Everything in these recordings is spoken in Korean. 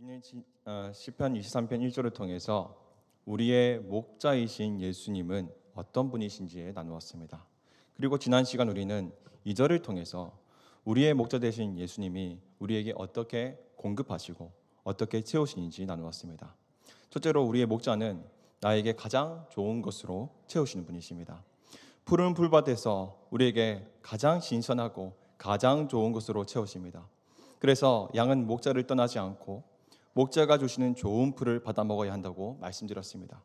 우리는 시편 23편 1절을 통해서 우리의 목자이신 예수님은 어떤 분이신지에 나누었습니다. 그리고 지난 시간 우리는 2절을 통해서 우리의 목자 되신 예수님이 우리에게 어떻게 공급하시고 어떻게 채우시는지 나누었습니다. 첫째로 우리의 목자는 나에게 가장 좋은 것으로 채우시는 분이십니다. 푸른 풀밭에서 우리에게 가장 신선하고 가장 좋은 것으로 채우십니다. 그래서 양은 목자를 떠나지 않고 목자가 주시는 좋은 풀을 받아 먹어야 한다고 말씀드렸습니다.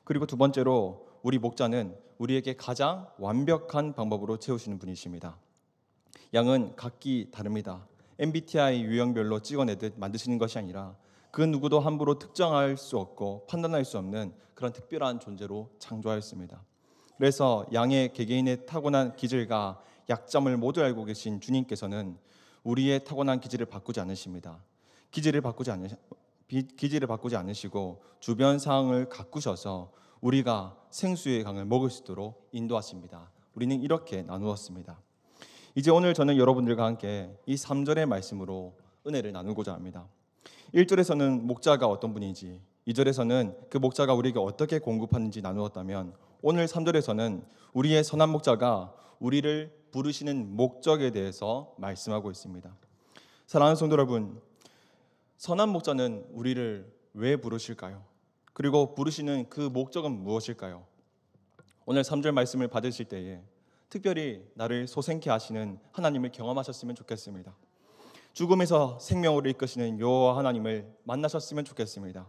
그리고 두 번째로 우리 목자는 우리에게 가장 완벽한 방법으로 채우시는 분이십니다. 양은 각기 다릅니다. MBTI 유형별로 찍어내듯 만드시는 것이 아니라 그 누구도 함부로 특정할 수 없고 판단할 수 없는 그런 특별한 존재로 창조하였습니다. 그래서 양의 개개인의 타고난 기질과 약점을 모두 알고 계신 주님께서는 우리의 타고난 기질을 바꾸지 않으십니다. 기질을 바꾸지 않으시고 주변 상황을 가꾸셔서 우리가 생수의 강을 먹을 수 있도록 인도하십니다. 우리는 이렇게 나누었습니다. 이제 오늘 저는 여러분들과 함께 이 3절의 말씀으로 은혜를 나누고자 합니다. 1절에서는 목자가 어떤 분인지, 2절에서는 그 목자가 우리에게 어떻게 공급하는지 나누었다면 오늘 3절에서는 우리의 선한 목자가 우리를 부르시는 목적에 대해서 말씀하고 있습니다. 사랑하는 성도 여러분, 선한 목자는 우리를 왜 부르실까요? 그리고 부르시는 그 목적은 무엇일까요? 오늘 3절 말씀을 받으실 때에 특별히 나를 소생케 하시는 하나님을 경험하셨으면 좋겠습니다. 죽음에서 생명으로 이끄시는 여호와 하나님을 만나셨으면 좋겠습니다.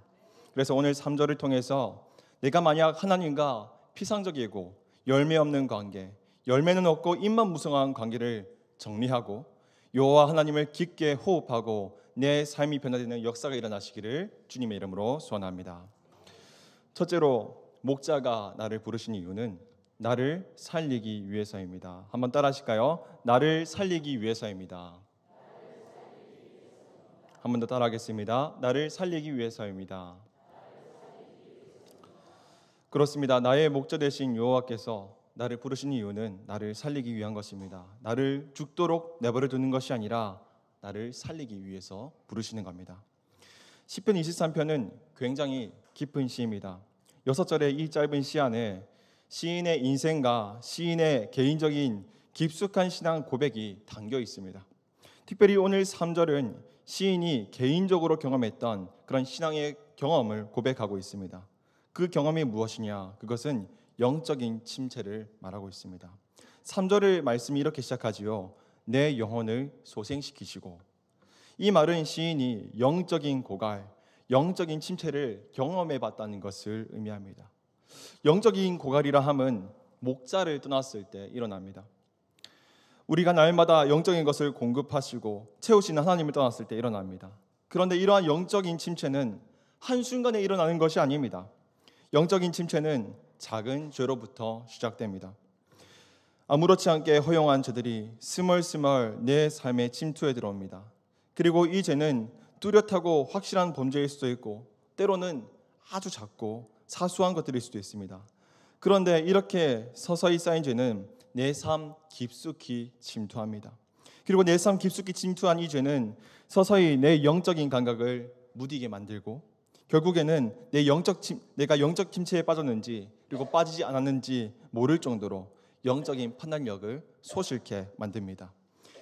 그래서 오늘 3절을 통해서 내가 만약 하나님과 피상적이고 열매 없는 관계, 열매는 없고 입만 무성한 관계를 정리하고 여호와 하나님을 깊게 호흡하고 내 삶이 변화되는 역사가 일어나시기를 주님의 이름으로 소원합니다. 첫째로 목자가 나를 부르신 이유는 나를 살리기 위해서입니다. 한번 따라 하실까요? 나를 살리기 위해서입니다. 한 번 더 따라 하겠습니다. 나를 살리기 위해서입니다. 그렇습니다. 나의 목자 되신 여호와께서 나를 부르신 이유는 나를 살리기 위한 것입니다. 나를 죽도록 내버려 두는 것이 아니라 나를 살리기 위해서 부르시는 겁니다. 시편 23편은 굉장히 깊은 시입니다. 6절의 이 짧은 시 안에 시인의 인생과 시인의 개인적인 깊숙한 신앙 고백이 담겨 있습니다. 특별히 오늘 3절은 시인이 개인적으로 경험했던 그런 신앙의 경험을 고백하고 있습니다. 그 경험이 무엇이냐? 그것은 영적인 침체를 말하고 있습니다. 3절의 말씀이 이렇게 시작하지요. 내 영혼을 소생시키시고. 이 말은 시인이 영적인 고갈, 영적인 침체를 경험해 봤다는 것을 의미합니다. 영적인 고갈이라 함은 목자를 떠났을 때 일어납니다. 우리가 날마다 영적인 것을 공급하시고 채우시는 하나님을 떠났을 때 일어납니다. 그런데 이러한 영적인 침체는 한순간에 일어나는 것이 아닙니다. 영적인 침체는 작은 죄로부터 시작됩니다. 아무렇지 않게 허용한 죄들이 스멀스멀 내 삶에 침투해 들어옵니다. 그리고 이 죄는 뚜렷하고 확실한 범죄일 수도 있고 때로는 아주 작고 사소한 것들일 수도 있습니다. 그런데 이렇게 서서히 쌓인 죄는 내 삶 깊숙이 침투합니다. 그리고 내 삶 깊숙이 침투한 이 죄는 서서히 내 영적인 감각을 무디게 만들고 결국에는 내가 영적 침체에 빠졌는지 그리고 빠지지 않았는지 모를 정도로 영적인 판단력을 소실케 만듭니다.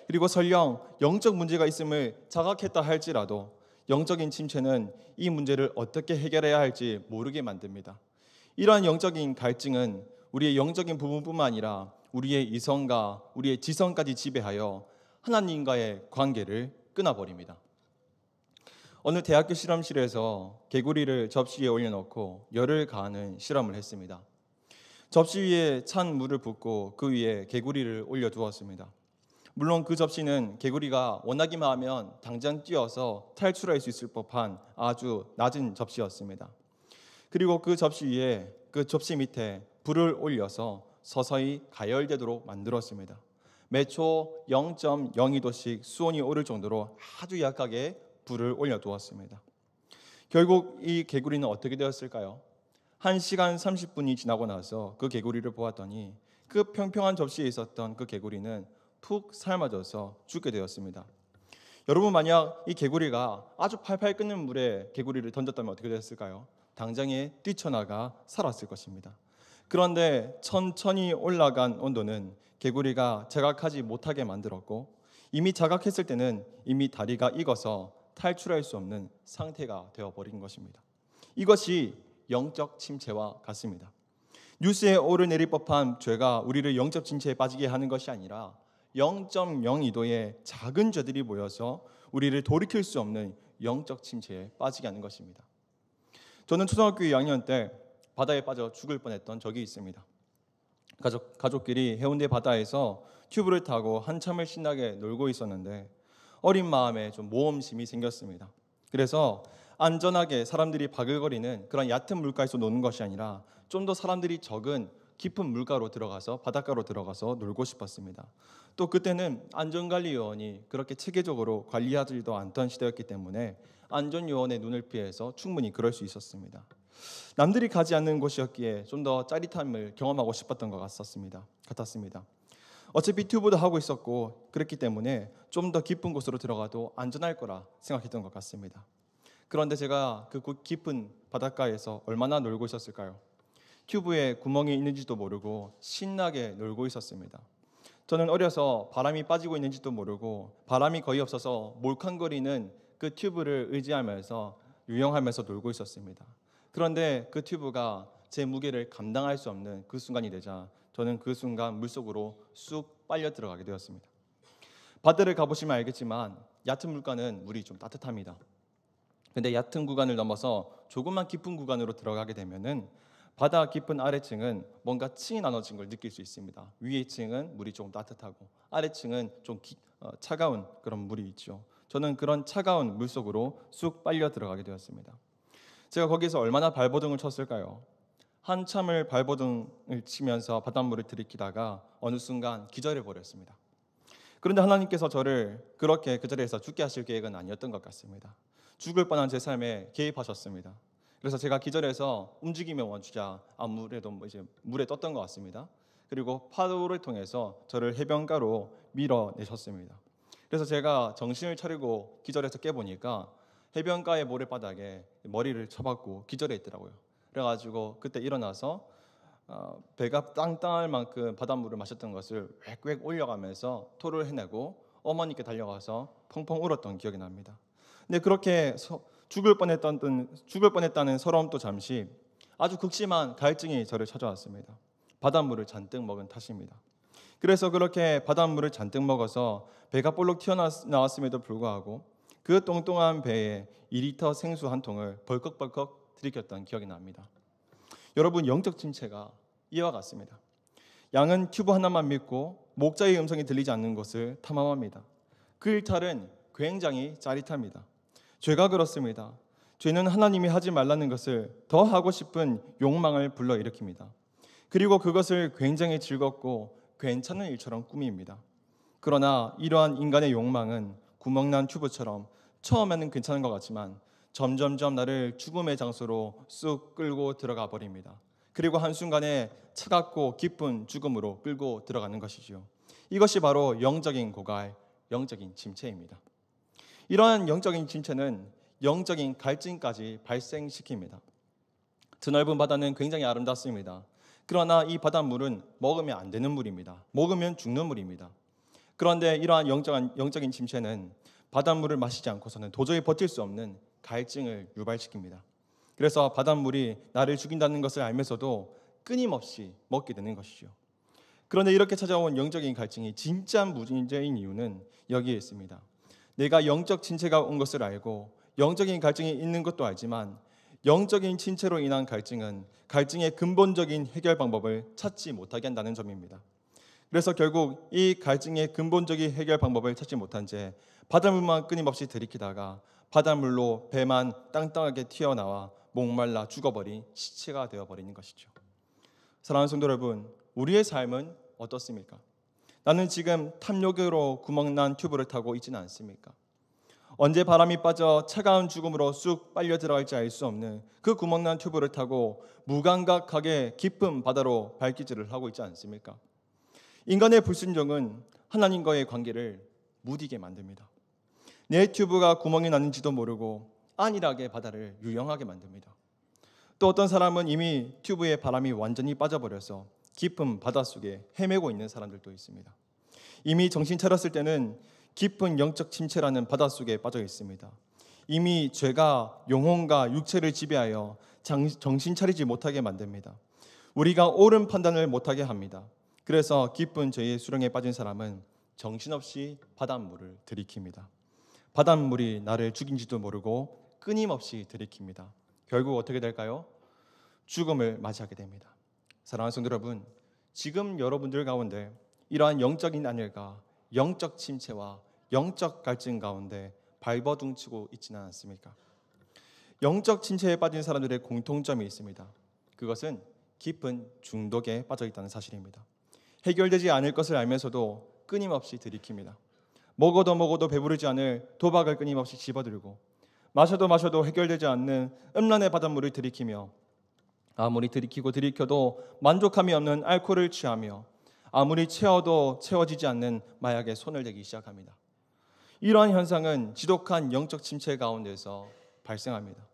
그리고 설령 영적 문제가 있음을 자각했다 할지라도 영적인 침체는 이 문제를 어떻게 해결해야 할지 모르게 만듭니다. 이러한 영적인 갈증은 우리의 영적인 부분뿐만 아니라 우리의 이성과 우리의 지성까지 지배하여 하나님과의 관계를 끊어버립니다. 어느 대학교 실험실에서 개구리를 접시 위에 올려놓고 열을 가하는 실험을 했습니다. 접시 위에 찬 물을 붓고 그 위에 개구리를 올려두었습니다. 물론 그 접시는 개구리가 원하기만 하면 당장 뛰어서 탈출할 수 있을 법한 아주 낮은 접시였습니다. 그리고 그 접시 위에 그 접시 밑에 불을 올려서 서서히 가열되도록 만들었습니다. 매초 0.02도씩 수온이 오를 정도로 아주 약하게 불을 올려두었습니다. 결국 이 개구리는 어떻게 되었을까요? 1시간 30분이 지나고 나서 그 개구리를 보았더니 그 평평한 접시에 있었던 그 개구리는 푹 삶아져서 죽게 되었습니다. 여러분, 만약 이 개구리가 아주 팔팔 끓는 물에 개구리를 던졌다면 어떻게 됐을까요? 당장에 뛰쳐나가 살았을 것입니다. 그런데 천천히 올라간 온도는 개구리가 자각하지 못하게 만들었고, 이미 자각했을 때는 이미 다리가 익어서 탈출할 수 없는 상태가 되어버린 것입니다. 이것이 영적 침체와 같습니다. 뉴스에 오르내릴 법한 죄가 우리를 영적 침체에 빠지게 하는 것이 아니라 0.02도의 작은 죄들이 모여서 우리를 돌이킬 수 없는 영적 침체에 빠지게 하는 것입니다. 저는 초등학교 2학년 때 바다에 빠져 죽을 뻔했던 적이 있습니다. 가족끼리 해운대 바다에서 튜브를 타고 한참을 신나게 놀고 있었는데 어린 마음에 좀 모험심이 생겼습니다. 그래서 안전하게 사람들이 바글거리는 그런 얕은 물가에서 노는 것이 아니라 좀 더 사람들이 적은 깊은 물가로 들어가서 바닷가로 들어가서 놀고 싶었습니다. 또 그때는 안전관리요원이 그렇게 체계적으로 관리하지도 않던 시대였기 때문에 안전요원의 눈을 피해서 충분히 그럴 수 있었습니다. 남들이 가지 않는 곳이었기에 좀 더 짜릿함을 경험하고 싶었던 것 같았습니다. 어차피 튜브도 하고 있었고 그랬기 때문에 좀 더 깊은 곳으로 들어가도 안전할 거라 생각했던 것 같습니다. 그런데 제가 그 깊은 바닷가에서 얼마나 놀고 있었을까요? 튜브에 구멍이 있는지도 모르고 신나게 놀고 있었습니다. 저는 어려서 바람이 빠지고 있는지도 모르고 바람이 거의 없어서 몰캉거리는 그 튜브를 의지하면서 유영하면서 놀고 있었습니다. 그런데 그 튜브가 제 무게를 감당할 수 없는 그 순간이 되자 저는 그 순간 물속으로 쑥 빨려 들어가게 되었습니다. 바다를 가보시면 알겠지만 얕은 물가는 물이 좀 따뜻합니다. 근데 얕은 구간을 넘어서 조금만 깊은 구간으로 들어가게 되면은 바다 깊은 아래층은 뭔가 층이 나눠진 걸 느낄 수 있습니다. 위의 층은 물이 조금 따뜻하고 아래층은 좀 차가운 그런 물이 있죠. 저는 그런 차가운 물 속으로 쑥 빨려 들어가게 되었습니다. 제가 거기서 얼마나 발버둥을 쳤을까요? 한참을 발버둥을 치면서 바닷물을 들이키다가 어느 순간 기절해 버렸습니다. 그런데 하나님께서 저를 그렇게 그 자리에서 죽게 하실 계획은 아니었던 것 같습니다. 죽을 뻔한 제 삶에 개입하셨습니다. 그래서 제가 기절해서 움직임에 멈추자 아무래도 이제 물에 떴던 것 같습니다. 그리고 파도를 통해서 저를 해변가로 밀어내셨습니다. 그래서 제가 정신을 차리고 기절해서 깨보니까 해변가의 모래바닥에 머리를 쳐박고 기절해 있더라고요. 그래가지고 그때 일어나서 배가 땅땅할 만큼 바닷물을 마셨던 것을 웩웩 올려가면서 토를 해내고 어머니께 달려가서 펑펑 울었던 기억이 납니다. 근데 그렇게 죽을 뻔했다는 서러움도 잠시 아주 극심한 갈증이 저를 찾아왔습니다. 바닷물을 잔뜩 먹은 탓입니다. 그래서 그렇게 바닷물을 잔뜩 먹어서 배가 볼록 튀어나왔음에도 불구하고 그 똥똥한 배에 2리터 생수 한 통을 벌컥벌컥 들이켰던 기억이 납니다. 여러분, 영적 침체가 이와 같습니다. 양은 튜브 하나만 믿고 목자의 음성이 들리지 않는 것을 탐험합니다. 그 일탈은 굉장히 짜릿합니다. 죄가 그렇습니다. 죄는 하나님이 하지 말라는 것을 더 하고 싶은 욕망을 불러일으킵니다. 그리고 그것을 굉장히 즐겁고 괜찮은 일처럼 꾸밉니다. 그러나 이러한 인간의 욕망은 구멍난 튜브처럼 처음에는 괜찮은 것 같지만 점점점 나를 죽음의 장소로 쑥 끌고 들어가 버립니다. 그리고 한순간에 차갑고 깊은 죽음으로 끌고 들어가는 것이지요. 이것이 바로 영적인 고갈, 영적인 침체입니다. 이러한 영적인 침체는 영적인 갈증까지 발생시킵니다. 드넓은 바다는 굉장히 아름답습니다. 그러나 이 바닷물은 먹으면 안 되는 물입니다. 먹으면 죽는 물입니다. 그런데 이러한 영적인 침체는 바닷물을 마시지 않고서는 도저히 버틸 수 없는 갈증을 유발시킵니다. 그래서 바닷물이 나를 죽인다는 것을 알면서도 끊임없이 먹게 되는 것이죠. 그런데 이렇게 찾아온 영적인 갈증이 진짜 문제인 이유는 여기에 있습니다. 내가 영적 침체가 온 것을 알고 영적인 갈증이 있는 것도 알지만 영적인 침체로 인한 갈증은 갈증의 근본적인 해결 방법을 찾지 못하게 한다는 점입니다. 그래서 결국 이 갈증의 근본적인 해결 방법을 찾지 못한 채 바닷물만 끊임없이 들이키다가 바닷물로 배만 땅땅하게 튀어나와 목말라 죽어버린 시체가 되어버리는 것이죠. 사랑하는 성도 여러분, 우리의 삶은 어떻습니까? 나는 지금 탐욕으로 구멍난 튜브를 타고 있지는 않습니까? 언제 바람이 빠져 차가운 죽음으로 쑥 빨려 들어갈지 알 수 없는 그 구멍난 튜브를 타고 무감각하게 깊은 바다로 발길질을 하고 있지 않습니까? 인간의 불순종은 하나님과의 관계를 무디게 만듭니다. 내 튜브가 구멍이 났는지도 모르고 안일하게 바다를 유영하게 만듭니다. 또 어떤 사람은 이미 튜브에 바람이 완전히 빠져버려서 깊은 바닷속에 헤매고 있는 사람들도 있습니다. 이미 정신 차렸을 때는 깊은 영적 침체라는 바닷속에 빠져 있습니다. 이미 죄가 영혼과 육체를 지배하여 정신 차리지 못하게 만듭니다. 우리가 옳은 판단을 못하게 합니다. 그래서 깊은 죄의 수렁에 빠진 사람은 정신없이 바닷물을 들이킵니다. 바닷물이 나를 죽인지도 모르고 끊임없이 들이킵니다. 결국 어떻게 될까요? 죽음을 맞이하게 됩니다. 사랑하는 성도 여러분, 지금 여러분들 가운데 이러한 영적인 안일과 영적 침체와 영적 갈증 가운데 발버둥치고 있지는 않습니까? 영적 침체에 빠진 사람들의 공통점이 있습니다. 그것은 깊은 중독에 빠져 있다는 사실입니다. 해결되지 않을 것을 알면서도 끊임없이 들이킵니다. 먹어도 배부르지 않을 도박을 끊임없이 집어들고 마셔도 해결되지 않는 음란의 바닷물을 들이키며 아무리 들이키고 들이켜도 만족함이 없는 알코올을 취하며 아무리 채워도 채워지지 않는 마약에 손을 대기 시작합니다. 이러한 현상은 지독한 영적 침체 가운데서 발생합니다.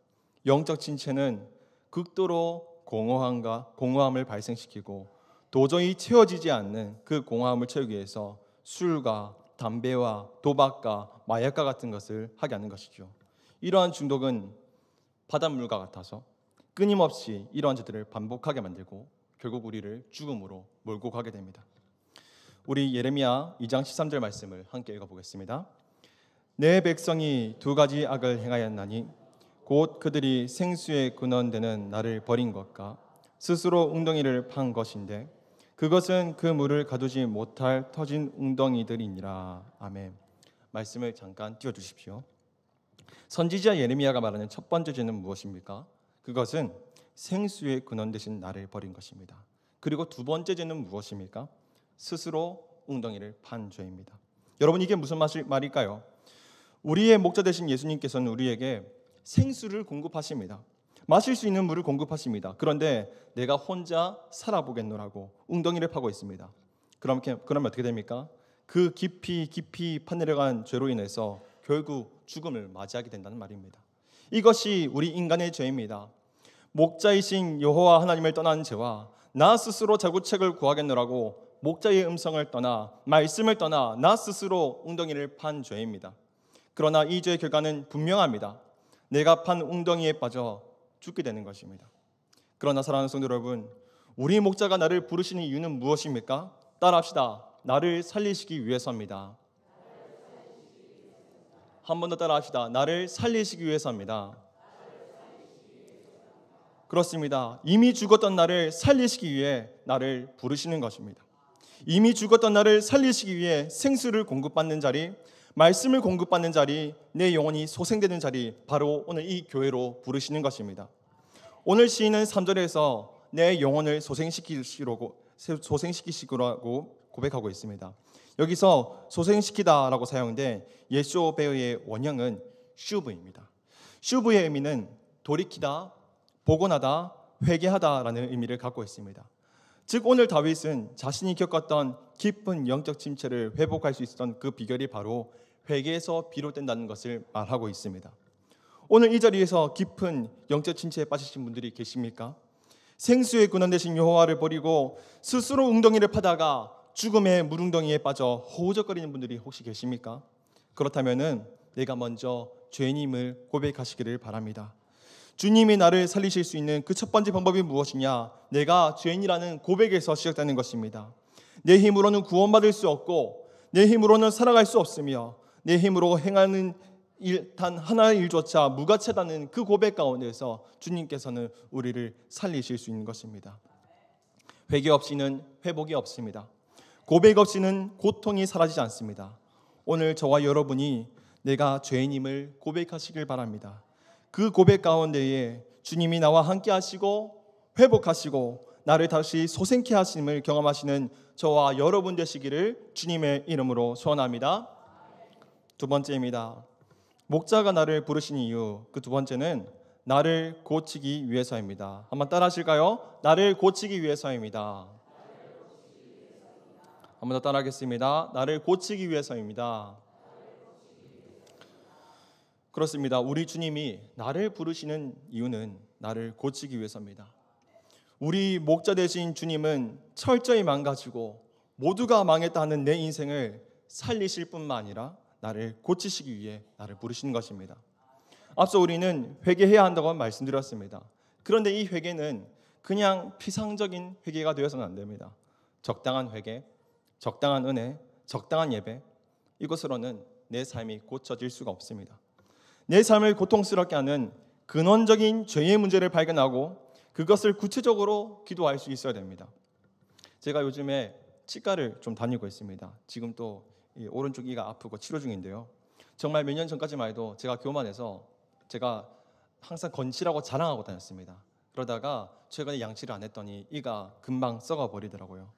영적 침체는 극도로 공허함을 발생시키고 도저히 채워지지 않는 그 공허함을 채우기 위해서 술과 담배와 도박과 마약과 같은 것을 하게 하는 것이죠. 이러한 중독은 바닷물과 같아서 끊임없이 이러한 죄들을 반복하게 만들고 결국 우리를 죽음으로 몰고 가게 됩니다. 우리 예레미야 2장 13절 말씀을 함께 읽어보겠습니다. 내 백성이 두 가지 악을 행하였나니 곧 그들이 생수의 근원되는 나를 버린 것과 스스로 웅덩이를 판 것인데 그것은 그 물을 가두지 못할 터진 웅덩이들이니라. 아멘. 말씀을 잠깐 띄워주십시오. 선지자 예레미야가 말하는 첫 번째 죄는 무엇입니까? 그것은 생수의 근원 되신 나를 버린 것입니다. 그리고 두 번째 죄는 무엇입니까? 스스로 웅덩이를 판 죄입니다. 여러분, 이게 무슨 말일까요? 우리의 목자 되신 예수님께서는 우리에게 생수를 공급하십니다. 마실 수 있는 물을 공급하십니다. 그런데 내가 혼자 살아보겠노라고 웅덩이를 파고 있습니다. 그러면 어떻게 됩니까? 그 깊이 파내려간 죄로 인해서 결국 죽음을 맞이하게 된다는 말입니다. 이것이 우리 인간의 죄입니다. 목자이신 여호와 하나님을 떠난 죄와 나 스스로 자구책을 구하겠노라고 목자의 음성을 떠나 말씀을 떠나 나 스스로 웅덩이를 판 죄입니다. 그러나 이 죄의 결과는 분명합니다. 내가 판 웅덩이에 빠져 죽게 되는 것입니다. 그러나 사랑하는 성도 여러분, 우리 목자가 나를 부르시는 이유는 무엇입니까? 따라합시다. 나를 살리시기 위해서입니다. 한 번 더 따라합시다. 나를 살리시기 위해서입니다. 그렇습니다. 이미 죽었던 나를 살리시기 위해 나를 부르시는 것입니다. 이미 죽었던 나를 살리시기 위해 생수를 공급받는 자리, 말씀을 공급받는 자리, 내 영혼이 소생되는 자리, 바로 오늘 이 교회로 부르시는 것입니다. 오늘 시인은 3절에서 내 영혼을 소생시키시라고 고백하고 있습니다. 여기서 소생시키다라고 사용된 예쇼베의 원형은 슈브입니다. 슈브의 의미는 돌이키다, 복원하다, 회개하다라는 의미를 갖고 있습니다. 즉 오늘 다윗은 자신이 겪었던 깊은 영적 침체를 회복할 수 있었던 그 비결이 바로 회개에서 비롯된다는 것을 말하고 있습니다. 오늘 이 자리에서 깊은 영적 침체에 빠지신 분들이 계십니까? 생수의 근원 되신 여호와를 버리고 스스로 웅덩이를 파다가 죽음의 물웅덩이에 빠져 허우적거리는 분들이 혹시 계십니까? 그렇다면 내가 먼저 죄인임을 고백하시기를 바랍니다. 주님이 나를 살리실 수 있는 그 첫 번째 방법이 무엇이냐? 내가 죄인이라는 고백에서 시작되는 것입니다. 내 힘으로는 구원받을 수 없고 내 힘으로는 살아갈 수 없으며 내 힘으로 행하는 단 하나의 일조차 무가치하다는 그 고백 가운데서 주님께서는 우리를 살리실 수 있는 것입니다. 회개 없이는 회복이 없습니다. 고백 없이는 고통이 사라지지 않습니다. 오늘 저와 여러분이 내가 죄인임을 고백하시길 바랍니다. 그 고백 가운데에 주님이 나와 함께 하시고 회복하시고 나를 다시 소생케 하심을 경험하시는 저와 여러분 되시기를 주님의 이름으로 소원합니다. 두 번째입니다. 목자가 나를 부르신 이유, 그 두 번째는 나를 고치기 위해서입니다. 한번 따라 하실까요? 나를 고치기 위해서입니다. 한번 더 따라 하겠습니다. 나를 고치기 위해서입니다. 그렇습니다. 우리 주님이 나를 부르시는 이유는 나를 고치기 위해서입니다. 우리 목자 되신 주님은 철저히 망가지고 모두가 망했다는 내 인생을 살리실 뿐만 아니라 나를 고치시기 위해 나를 부르시는 것입니다. 앞서 우리는 회개해야 한다고 말씀드렸습니다. 그런데 이 회개는 그냥 피상적인 회개가 되어서는 안 됩니다. 적당한 회개, 적당한 은혜, 적당한 예배, 이것으로는 내 삶이 고쳐질 수가 없습니다. 내 삶을 고통스럽게 하는 근원적인 죄의 문제를 발견하고 그것을 구체적으로 기도할 수 있어야 됩니다. 제가 요즘에 치과를 좀 다니고 있습니다. 지금 또 이 오른쪽 이가 아프고 치료 중인데요. 정말 몇 년 전까지만 해도 제가 교만해서 제가 항상 건치라고 자랑하고 다녔습니다. 그러다가 최근에 양치를 안 했더니 이가 금방 썩어 버리더라고요.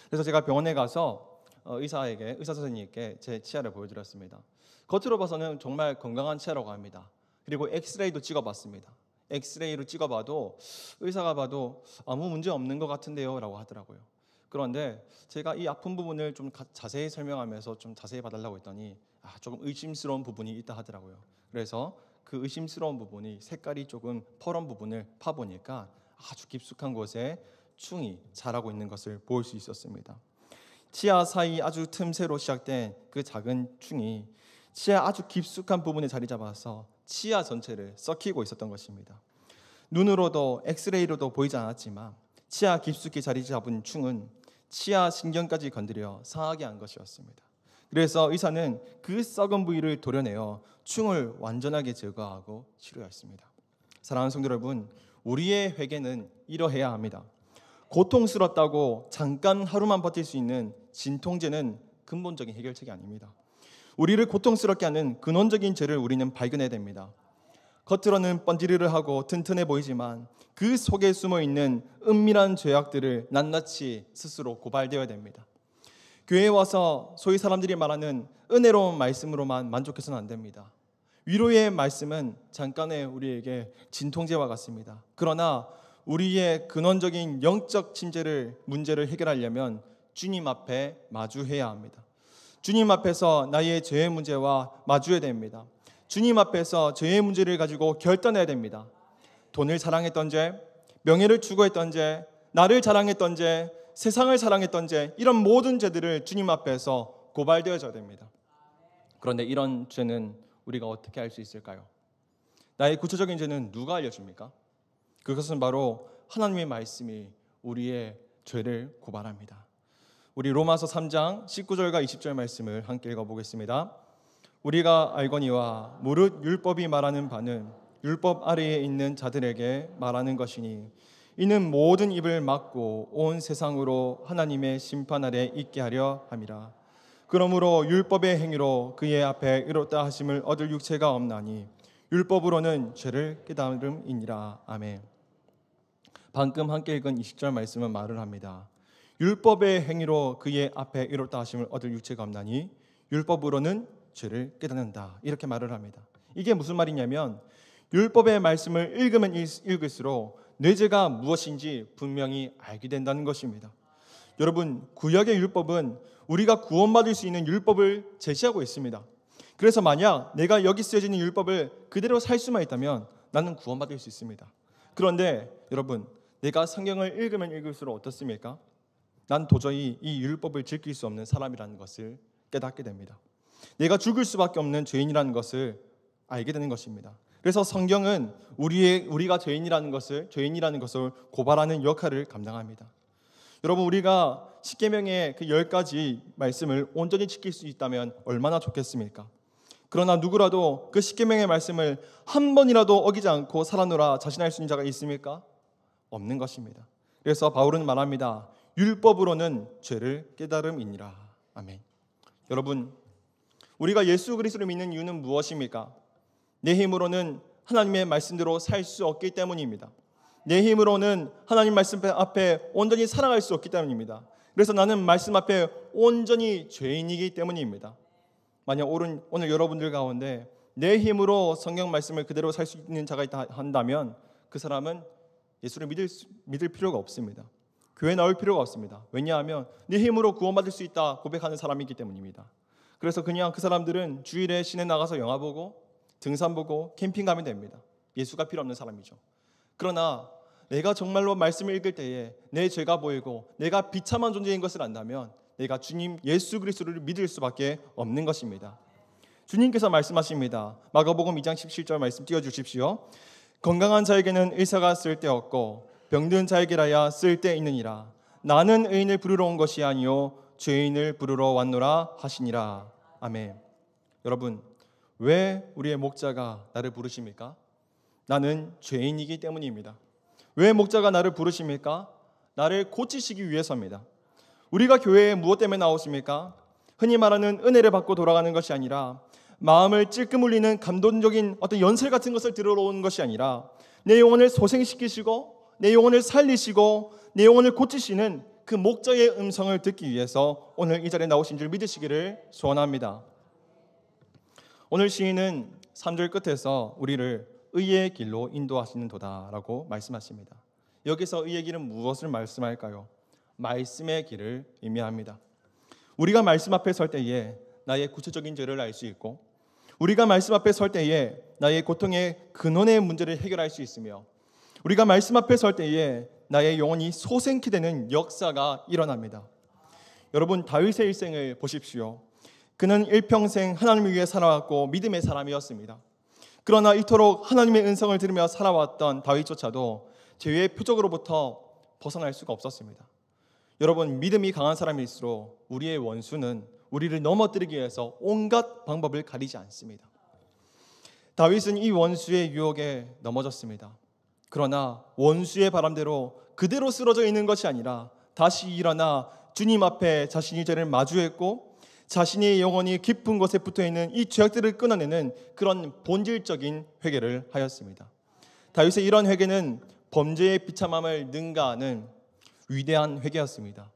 그래서 제가 병원에 가서 의사 선생님께 제 치아를 보여드렸습니다. 겉으로 봐서는 정말 건강한 치아라고 합니다. 그리고 엑스레이도 찍어봤습니다. 엑스레이로 찍어봐도 의사가 봐도 아무 문제 없는 것 같은데요 라고 하더라고요. 그런데 제가 이 아픈 부분을 좀 자세히 설명하면서 좀 자세히 봐달라고 했더니 조금 의심스러운 부분이 있다 하더라고요. 그래서 그 의심스러운 부분이 색깔이 조금 퍼런 부분을 파보니까 아주 깊숙한 곳에 충이 자라고 있는 것을 볼 수 있었습니다. 치아 사이 아주 틈새로 시작된 그 작은 충이 치아 아주 깊숙한 부분에 자리 잡아서 치아 전체를 썩히고 있었던 것입니다. 눈으로도 엑스레이로도 보이지 않았지만 치아 깊숙이 자리 잡은 충은 치아 신경까지 건드려 상하게 한 것이었습니다. 그래서 의사는 그 썩은 부위를 도려내어 충을 완전하게 제거하고 치료했습니다. 사랑하는 성도 여러분, 우리의 회개는 이러해야 합니다. 고통스럽다고 잠깐 하루만 버틸 수 있는 진통제는 근본적인 해결책이 아닙니다. 우리를 고통스럽게 하는 근원적인 죄를 우리는 발견해야 됩니다. 겉으로는 번지르르하고 튼튼해 보이지만 그 속에 숨어있는 은밀한 죄악들을 낱낱이 스스로 고발되어야 됩니다. 교회에 와서 소위 사람들이 말하는 은혜로운 말씀으로만 만족해서는 안 됩니다. 위로의 말씀은 잠깐의 우리에게 진통제와 같습니다. 그러나 우리의 근원적인 영적 문제를 해결하려면 주님 앞에 마주해야 합니다. 주님 앞에서 나의 죄의 문제와 마주해야 됩니다. 주님 앞에서 죄의 문제를 가지고 결단해야 됩니다. 돈을 사랑했던 죄, 명예를 추구했던 죄, 나를 자랑했던 죄, 세상을 사랑했던 죄, 이런 모든 죄들을 주님 앞에서 고발되어져야 됩니다. 그런데 이런 죄는 우리가 어떻게 할 수 있을까요? 나의 구체적인 죄는 누가 알려줍니까? 그것은 바로 하나님의 말씀이 우리의 죄를 고발합니다. 우리 로마서 3장 19절과 20절 말씀을 함께 읽어보겠습니다. 우리가 알거니와 무릇 율법이 말하는 바는 율법 아래에 있는 자들에게 말하는 것이니 이는 모든 입을 막고 온 세상으로 하나님의 심판 아래 있게 하려 함이라. 그러므로 율법의 행위로 그의 앞에 이롭다 하심을 얻을 육체가 없나니 율법으로는 죄를 깨달음이니라. 아멘. 방금 함께 읽은 20절 말씀은 말을 합니다. 율법의 행위로 그의 앞에 이롭다 하심을 얻을 육체가 없나니 율법으로는 죄를 깨닫는다. 이렇게 말을 합니다. 이게 무슨 말이냐면 율법의 말씀을 읽으면 읽을수록 내 죄가 무엇인지 분명히 알게 된다는 것입니다. 여러분, 구약의 율법은 우리가 구원받을 수 있는 율법을 제시하고 있습니다. 그래서 만약 내가 여기 쓰여진 율법을 그대로 살 수만 있다면 나는 구원받을 수 있습니다. 그런데 여러분, 내가 성경을 읽으면 읽을수록 어떻습니까? 난 도저히 이 율법을 지킬 수 없는 사람이라는 것을 깨닫게 됩니다. 내가 죽을 수밖에 없는 죄인이라는 것을 알게 되는 것입니다. 그래서 성경은 우리가 죄인이라는 것을 고발하는 역할을 감당합니다. 여러분, 우리가 십계명의 그 10가지 말씀을 온전히 지킬 수 있다면 얼마나 좋겠습니까? 그러나 누구라도 그 십계명의 말씀을 한 번이라도 어기지 않고 살아노라 자신할 수 있는 자가 있습니까? 없는 것입니다. 그래서 바울은 말합니다. 율법으로는 죄를 깨달음이니라. 아멘. 여러분, 우리가 예수 그리스도를 믿는 이유는 무엇입니까? 내 힘으로는 하나님의 말씀대로 살 수 없기 때문입니다. 내 힘으로는 하나님 말씀 앞에 온전히 살아갈 수 없기 때문입니다. 그래서 나는 말씀 앞에 온전히 죄인이기 때문입니다. 만약 오늘 여러분들 가운데 내 힘으로 성경 말씀을 그대로 살 수 있는 자가 있다 한다면 그 사람은 예수를 믿을 필요가 없습니다. 교회 나올 필요가 없습니다. 왜냐하면 내 힘으로 구원받을 수 있다 고백하는 사람이기 때문입니다. 그래서 그냥 그 사람들은 주일에 시내 나가서 영화 보고 등산 보고 캠핑 가면 됩니다. 예수가 필요 없는 사람이죠. 그러나 내가 정말로 말씀을 읽을 때에 내 죄가 보이고 내가 비참한 존재인 것을 안다면 내가 주님 예수 그리스도를 믿을 수밖에 없는 것입니다. 주님께서 말씀하십니다. 마가복음 2장 17절 말씀 띄워주십시오. 건강한 자에게는 의사가 쓸데없고 병든 자에게라야 쓸데있느니라. 나는 의인을 부르러 온 것이 아니요 죄인을 부르러 왔노라 하시니라. 아멘. 여러분, 왜 우리의 목자가 나를 부르십니까? 나는 죄인이기 때문입니다. 왜 목자가 나를 부르십니까? 나를 고치시기 위해서입니다. 우리가 교회에 무엇 때문에 나오십니까? 흔히 말하는 은혜를 받고 돌아가는 것이 아니라 마음을 찔끔 울리는 감동적인 어떤 연설 같은 것을 들으러 오는 것이 아니라 내 영혼을 소생시키시고 내 영혼을 살리시고 내 영혼을 고치시는 그 목자의 음성을 듣기 위해서 오늘 이 자리에 나오신 줄 믿으시기를 소원합니다. 오늘 시인은 3절 끝에서 우리를 의의 길로 인도하시는 도다라고 말씀하십니다. 여기서 의의 길은 무엇을 말씀할까요? 말씀의 길을 의미합니다. 우리가 말씀 앞에 설 때에 나의 구체적인 죄를 알 수 있고 우리가 말씀 앞에 설 때에 나의 고통의 근원의 문제를 해결할 수 있으며 우리가 말씀 앞에 설 때에 나의 영혼이 소생케 되는 역사가 일어납니다. 여러분, 다윗의 일생을 보십시오. 그는 일평생 하나님을 위해 살아왔고 믿음의 사람이었습니다. 그러나 이토록 하나님의 음성을 들으며 살아왔던 다윗조차도 죄의 표적으로부터 벗어날 수가 없었습니다. 여러분, 믿음이 강한 사람일수록 우리의 원수는 우리를 넘어뜨리기 위해서 온갖 방법을 가리지 않습니다. 다윗은 이 원수의 유혹에 넘어졌습니다. 그러나 원수의 바람대로 그대로 쓰러져 있는 것이 아니라 다시 일어나 주님 앞에 자신의 죄를 마주했고 자신의 영혼이 깊은 곳에 붙어있는 이 죄악들을 끊어내는 그런 본질적인 회개를 하였습니다. 다윗의 이런 회개는 범죄의 비참함을 능가하는 위대한 회개였습니다.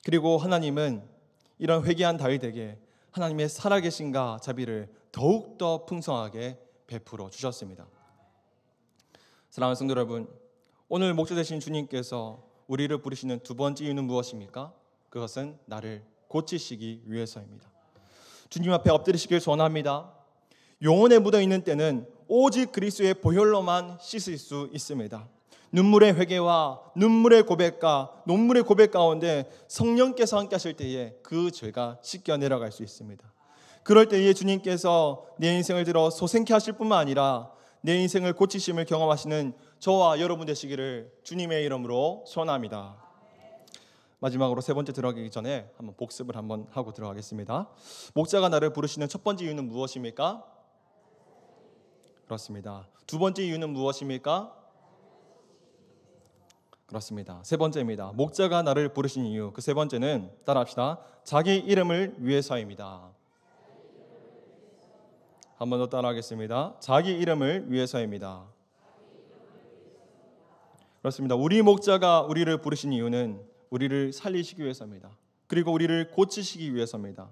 그리고 하나님은 이런 회개한 다윗에게 하나님의 살아계신가 자비를 더욱더 풍성하게 베풀어 주셨습니다. 사랑하는 성도 여러분, 오늘 목자 되신 주님께서 우리를 부르시는 두 번째 이유는 무엇입니까? 그것은 나를 고치시기 위해서입니다. 주님 앞에 엎드리시길 소원합니다. 영혼에 묻어있는 때는 오직 그리스도의 보혈로만 씻을 수 있습니다. 눈물의 회개와 눈물의 고백과 눈물의 고백 가운데 성령께서 함께 하실 때에 그 죄가 씻겨 내려갈 수 있습니다. 그럴 때에 주님께서 내 인생을 들어 소생케 하실 뿐만 아니라 내 인생을 고치심을 경험하시는 저와 여러분 되시기를 주님의 이름으로 소원합니다. 마지막으로 세 번째 들어가기 전에 한번 복습을 한번 하고 들어가겠습니다. 목자가 나를 부르시는 첫 번째 이유는 무엇입니까? 그렇습니다. 두 번째 이유는 무엇입니까? 그렇습니다. 세 번째입니다. 목자가 나를 부르신 이유, 그 세 번째는 따라합시다. 자기 이름을 위해서입니다. 한 번 더 따라하겠습니다. 자기 이름을 위해서입니다. 그렇습니다. 우리 목자가 우리를 부르신 이유는 우리를 살리시기 위해서입니다. 그리고 우리를 고치시기 위해서입니다.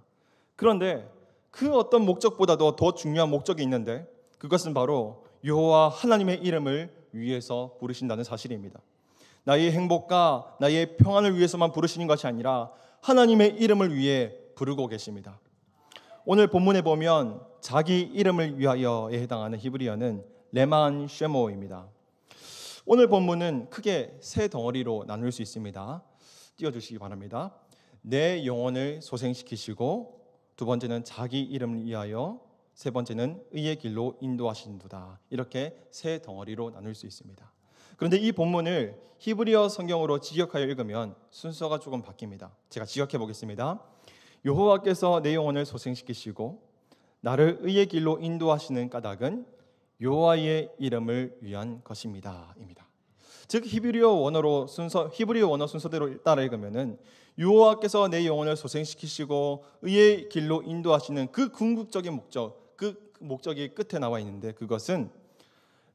그런데 그 어떤 목적보다도 더 중요한 목적이 있는데 그것은 바로 여호와 하나님의 이름을 위해서 부르신다는 사실입니다. 나의 행복과 나의 평안을 위해서만 부르시는 것이 아니라 하나님의 이름을 위해 부르고 계십니다. 오늘 본문에 보면 자기 이름을 위하여에 해당하는 히브리어는 레만 쉐모입니다. 오늘 본문은 크게 세 덩어리로 나눌 수 있습니다. 띄워주시기 바랍니다. 내 영혼을 소생시키시고, 두 번째는 자기 이름을 위하여, 세 번째는 의의 길로 인도하신도다. 이렇게 세 덩어리로 나눌 수 있습니다. 그런데 이 본문을 히브리어 성경으로 직역하여 읽으면 순서가 조금 바뀝니다. 제가 직역해 보겠습니다. 여호와께서 내 영혼을 소생시키시고 나를 의의 길로 인도하시는 까닭은 여호와의 이름을 위한 것입니다. 입니다. 즉 히브리어 원어 순서대로 따라 읽으면은 여호와께서 내 영혼을 소생시키시고 의의 길로 인도하시는 그 궁극적인 목적, 그 목적이 끝에 나와 있는데 그것은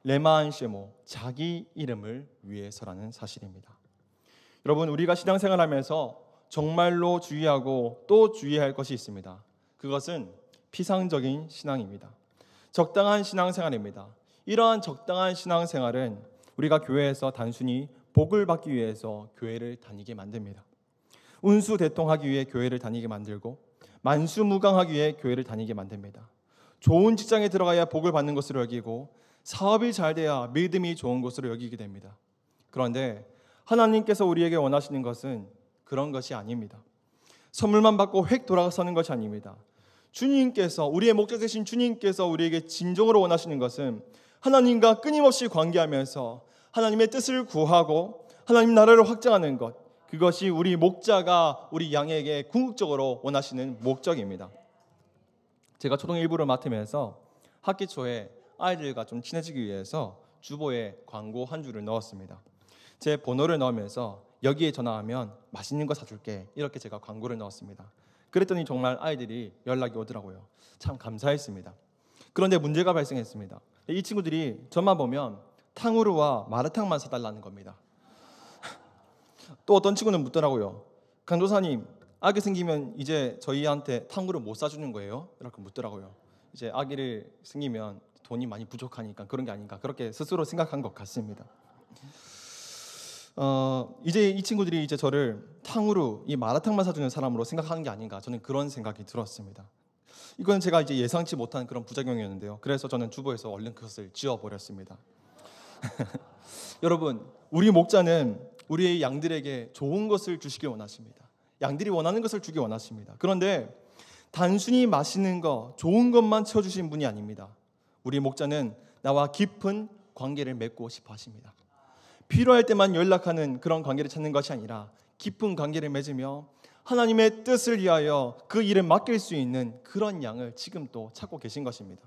레만 쉐모, 자기 이름을 위해서라는 사실입니다. 여러분, 우리가 신앙생활하면서 정말로 주의하고 또 주의해야 할 것이 있습니다. 그것은 피상적인 신앙입니다. 적당한 신앙생활입니다. 이러한 적당한 신앙생활은 우리가 교회에서 단순히 복을 받기 위해서 교회를 다니게 만듭니다. 운수대통하기 위해 교회를 다니게 만들고 만수무강하기 위해 교회를 다니게 만듭니다. 좋은 직장에 들어가야 복을 받는 것으로 여기고 사업이 잘 돼야 믿음이 좋은 것으로 여기게 됩니다. 그런데 하나님께서 우리에게 원하시는 것은 그런 것이 아닙니다. 선물만 받고 획 돌아서는 것이 아닙니다. 주님께서, 우리의 목자 되신 주님께서 우리에게 진정으로 원하시는 것은 하나님과 끊임없이 관계하면서 하나님의 뜻을 구하고 하나님 나라를 확장하는 것, 그것이 우리 목자가 우리 양에게 궁극적으로 원하시는 목적입니다. 제가 초등 1부를 맡으면서 학기 초에 아이들과 좀 친해지기 위해서 주보에 광고 한 줄을 넣었습니다. 제 번호를 넣으면서 여기에 전화하면 맛있는 거 사줄게, 이렇게 제가 광고를 넣었습니다. 그랬더니 정말 아이들이 연락이 오더라고요. 참 감사했습니다. 그런데 문제가 발생했습니다. 이 친구들이 저만 보면 탕후루와 마라탕만 사달라는 겁니다. 또 어떤 친구는 묻더라고요. 강도사님, 아기 생기면 이제 저희한테 탕후루 못 사주는 거예요? 이렇게 묻더라고요. 이제 아기를 생기면 돈이 많이 부족하니까 그런 게 아닌가, 그렇게 스스로 생각한 것 같습니다. 이제 이 친구들이 이제 저를 탕후루, 이 마라탕만 사주는 사람으로 생각하는 게 아닌가, 저는 그런 생각이 들었습니다. 이건 제가 이제 예상치 못한 그런 부작용이었는데요. 그래서 저는 주보에서 얼른 그것을 지워버렸습니다. 여러분, 우리 목자는 우리의 양들에게 좋은 것을 주시길 원하십니다. 양들이 원하는 것을 주기 원하십니다. 그런데 단순히 맛있는 거, 좋은 것만 채워주신 분이 아닙니다. 우리 목자는 나와 깊은 관계를 맺고 싶어 하십니다. 필요할 때만 연락하는 그런 관계를 찾는 것이 아니라 깊은 관계를 맺으며 하나님의 뜻을 위하여 그 일을 맡길 수 있는 그런 양을 지금 또 찾고 계신 것입니다.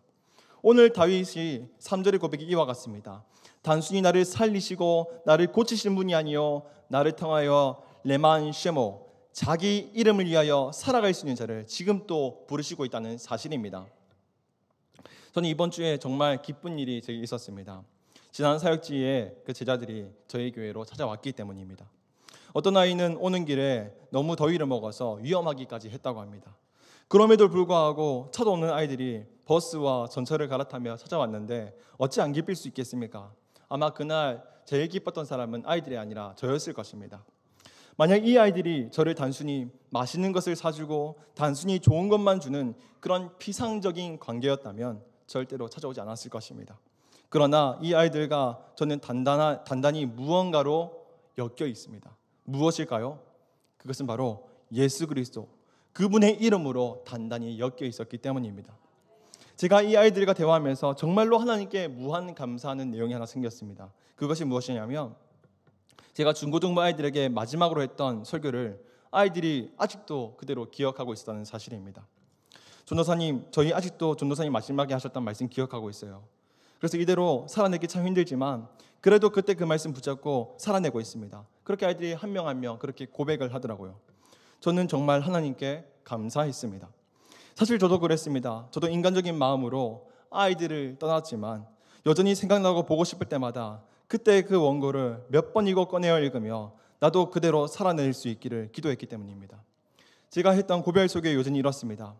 오늘 다윗이 3절의 고백이 이와 같습니다. 단순히 나를 살리시고 나를 고치시는 분이 아니요 나를 통하여 레만 쉐모, 자기 이름을 위하여 살아갈 수 있는 자를 지금 또 부르시고 있다는 사실입니다. 저는 이번 주에 정말 기쁜 일이 제게 있었습니다. 지난 사역지에 그 제자들이 저희 교회로 찾아왔기 때문입니다. 어떤 아이는 오는 길에 너무 더위를 먹어서 위험하기까지 했다고 합니다. 그럼에도 불구하고 찾아오는 아이들이 버스와 전철을 갈아타며 찾아왔는데 어찌 안 기쁠 수 있겠습니까? 아마 그날 제일 기뻤던 사람은 아이들이 아니라 저였을 것입니다. 만약 이 아이들이 저를 단순히 맛있는 것을 사주고 단순히 좋은 것만 주는 그런 피상적인 관계였다면 절대로 찾아오지 않았을 것입니다. 그러나 이 아이들과 저는 단단히 무언가로 엮여 있습니다. 무엇일까요? 그것은 바로 예수 그리스도, 그분의 이름으로 단단히 엮여 있었기 때문입니다. 제가 이 아이들과 대화하면서 정말로 하나님께 무한 감사하는 내용이 하나 생겼습니다. 그것이 무엇이냐면 제가 중고등부 아이들에게 마지막으로 했던 설교를 아이들이 아직도 그대로 기억하고 있었다는 사실입니다. 전도사님, 저희 아직도 전도사님 마지막에 하셨던 말씀 기억하고 있어요. 그래서 이대로 살아내기 참 힘들지만 그래도 그때 그 말씀 붙잡고 살아내고 있습니다. 그렇게 아이들이 한 명 한 명 그렇게 고백을 하더라고요. 저는 정말 하나님께 감사했습니다. 사실 저도 그랬습니다. 저도 인간적인 마음으로 아이들을 떠났지만 여전히 생각나고 보고 싶을 때마다 그때 그 원고를 몇 번이고 꺼내어 읽으며 나도 그대로 살아낼 수 있기를 기도했기 때문입니다. 제가 했던 고별 속에 여전히 이렇습니다.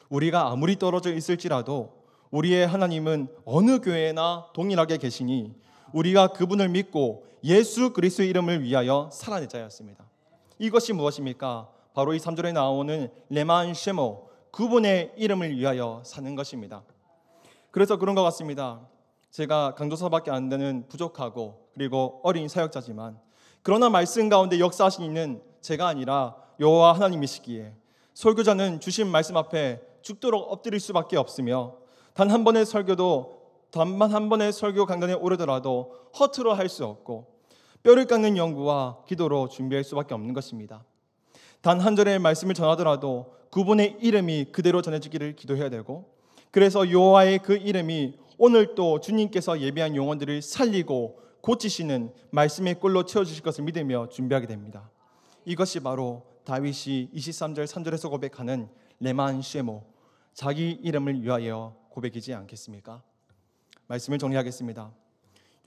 우리가 아무리 떨어져 있을지라도 우리의 하나님은 어느 교회나 동일하게 계시니 우리가 그분을 믿고 예수 그리스도의 이름을 위하여 살아내자였습니다. 이것이 무엇입니까? 바로 이 3절에 나오는 레만 쉐모, 그분의 이름을 위하여 사는 것입니다. 그래서 그런 것 같습니다. 제가 강도사밖에 안 되는 부족하고 그리고 어린 사역자지만 그러나 말씀 가운데 역사하신 이는 제가 아니라 여호와 하나님이시기에 설교자는 주신 말씀 앞에 죽도록 엎드릴 수밖에 없으며 단 한 번의 설교 강단에 오르더라도 허투루 할 수 없고 뼈를 깎는 연구와 기도로 준비할 수밖에 없는 것입니다. 단 한 절의 말씀을 전하더라도 그분의 이름이 그대로 전해지기를 기도해야 되고 그래서 여호와의 그 이름이 오늘 또 주님께서 예비한 영혼들을 살리고 고치시는 말씀의 꼴로 채워주실 것을 믿으며 준비하게 됩니다. 이것이 바로 다윗이 23절 3절에서 고백하는 레만 쉐모, 자기 이름을 위하여 고백이지 않겠습니까? 말씀을 정리하겠습니다.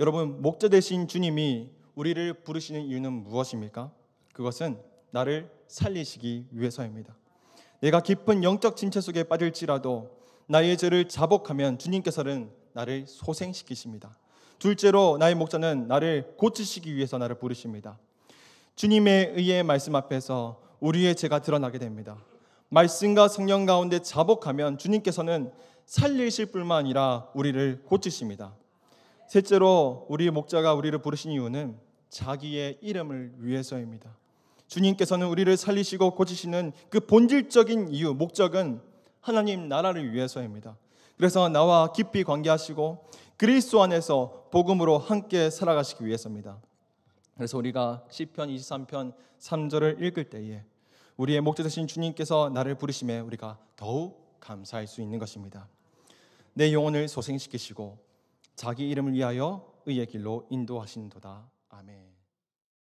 여러분, 목자 되신 주님이 우리를 부르시는 이유는 무엇입니까? 그것은 나를 살리시기 위해서입니다. 내가 깊은 영적 진체 속에 빠질지라도 나의 죄를 자복하면 주님께서는 나를 소생시키십니다. 둘째로 나의 목자는 나를 고치시기 위해서 나를 부르십니다. 주님의 의의 말씀 앞에서 우리의 죄가 드러나게 됩니다. 말씀과 성령 가운데 자복하면 주님께서는 살리실 뿐만 아니라 우리를 고치십니다. 셋째로 우리 목자가 우리를 부르신 이유는 자기의 이름을 위해서입니다. 주님께서는 우리를 살리시고 고치시는 그 본질적인 이유, 목적은 하나님 나라를 위해서입니다. 그래서 나와 깊이 관계하시고 그리스도 안에서 복음으로 함께 살아가시기 위해서입니다. 그래서 우리가 시편 23편 3절을 읽을 때에 우리의 목자 되신 주님께서 나를 부르심에 우리가 더욱 감사할 수 있는 것입니다. 내 영혼을 소생시키시고 자기 이름을 위하여 의의 길로 인도하신도다. 아멘.